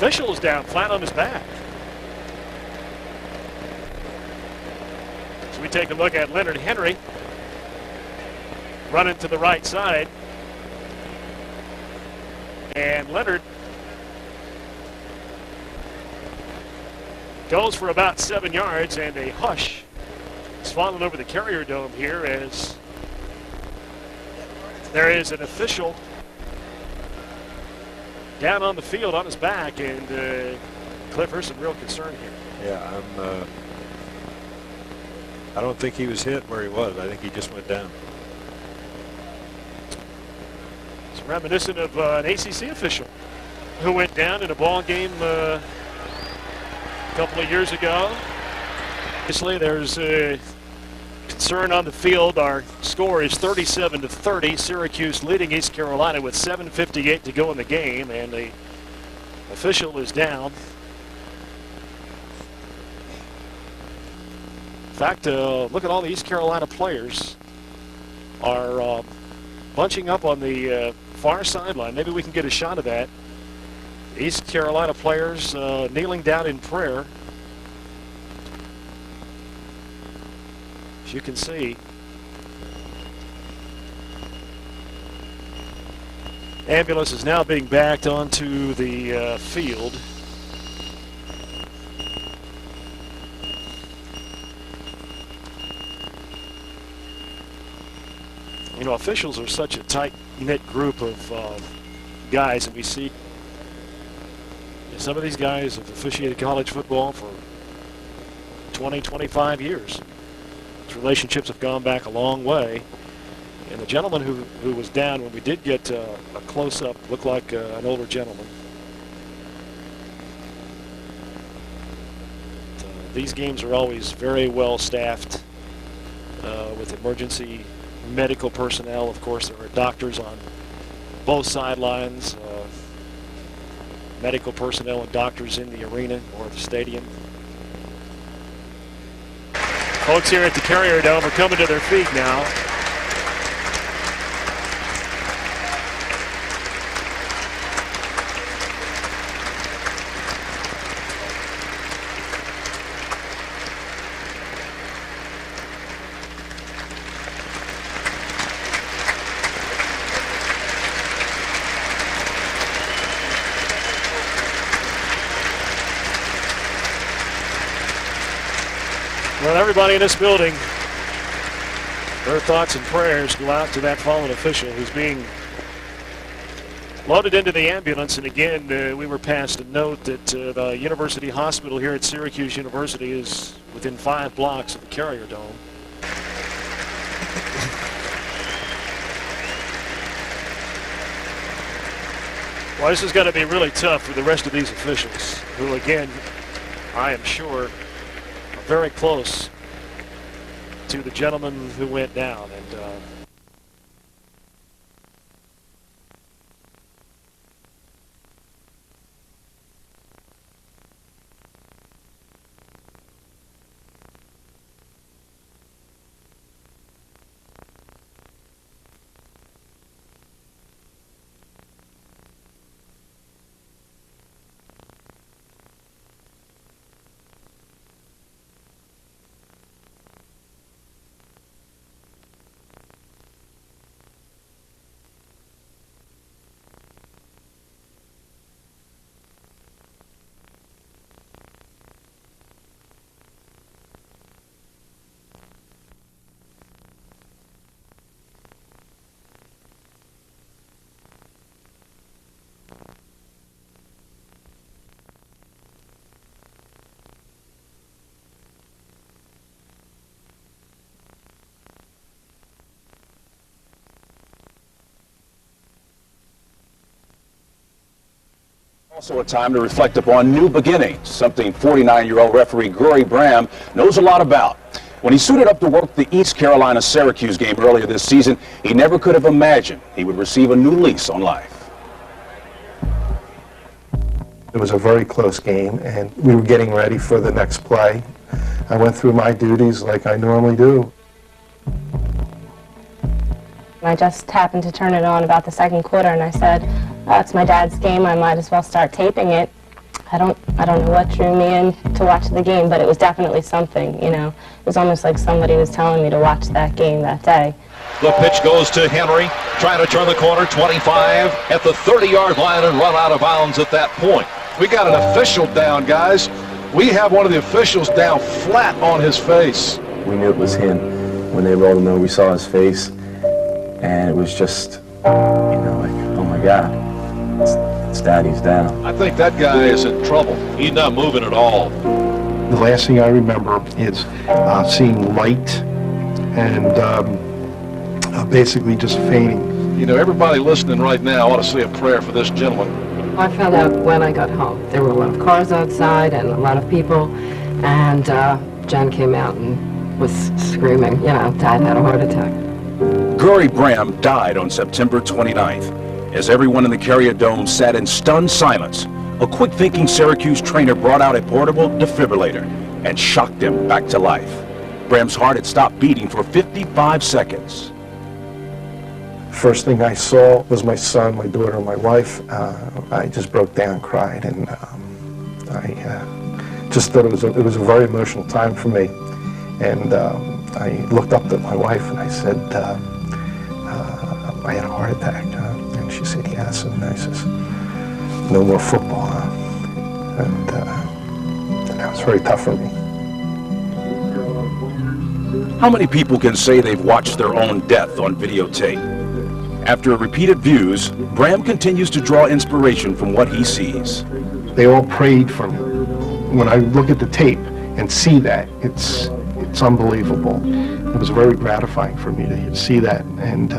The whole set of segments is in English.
official is down flat on his back. So we take a look at Leonard Henry running to the right side. And Leonard goes for about 7 yards, and a hush is falling over the Carrier Dome here as there is an official down on the field on his back, and Cliff, there's some real concern here. Yeah, I don't think he was hit where he was. I think he just went down. It's reminiscent of an ACC official who went down in a ball game a couple of years ago. Obviously, there's concern on the field. Our score is 37-30. Syracuse leading East Carolina with 7:58 to go in the game, and the official is down. In fact, look at all the East Carolina players are bunching up on the far sideline. Maybe we can get a shot of that. East Carolina players kneeling down in prayer. As you can see, ambulance is now being backed onto the field. You know, officials are such a tight-knit group of guys, and we see some of these guys have officiated college football for 20, 25 years. These relationships have gone back a long way. And the gentleman who was down when we did get a close-up looked like an older gentleman. These games are always very well staffed with emergency medical personnel. Of course, there are doctors on both sidelines, medical personnel and doctors in the arena or the stadium. Folks here at the Carrier Dome are coming to their feet now. Well, everybody in this building, their thoughts and prayers go out to that fallen official who's being loaded into the ambulance. And again, we were passed a note that the University Hospital here at Syracuse University is within 5 blocks of the Carrier Dome. Well, this is going to be really tough for the rest of these officials who, again, I am sure, very close to the gentleman who went down. And also a time to reflect upon new beginnings, something 49-year-old referee Gerry Bram knows a lot about. When he suited up to work the East Carolina-Syracuse game earlier this season, he never could have imagined he would receive a new lease on life. It was a very close game, and we were getting ready for the next play. I went through my duties like I normally do. I just happened to turn it on about the second quarter, and I said, it's my dad's game, I might as well start taping it. I don't know what drew me in to watch the game, but it was definitely something, you know. It was almost like somebody was telling me to watch that game that day. The pitch goes to Henry, trying to turn the corner, 25 at the 30-yard line and run out of bounds at that point. We got an official down, guys. We have one of the officials down flat on his face. We knew it was him. When they rolled him over, we saw his face, and it was just, you know, like, oh my God, it's Daddy's down. I think that guy is in trouble. He's not moving at all. The last thing I remember is seeing light and basically just fainting. You know, everybody listening right now ought to say a prayer for this gentleman. I found out when I got home. There were a lot of cars outside and a lot of people, and Jen came out and was screaming, you know, Dad had a heart attack. Gerry Bram died on September 29th. As everyone in the Carrier Dome sat in stunned silence, a quick-thinking Syracuse trainer brought out a portable defibrillator and shocked him back to life. Bram's heart had stopped beating for 55 seconds. First thing I saw was my son, my daughter, and my wife. I just broke down and cried, and I just thought it was a very emotional time for me. And I looked up at my wife and I said, I had a heart attack. And she said, yes. And I says, no more football. And that was very tough for me. How many people can say they've watched their own death on videotape? After repeated views, Bram continues to draw inspiration from what he sees. They all prayed for me. When I look at the tape and see that, it's unbelievable. It was very gratifying for me to see that, and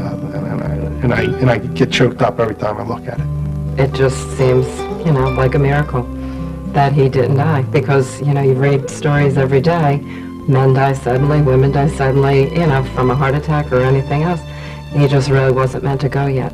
I get choked up every time I look at it. It just seems, you know, like a miracle that he didn't die, because, you know, you read stories every day. Men die suddenly, women die suddenly, you know, from a heart attack or anything else. He just really wasn't meant to go yet.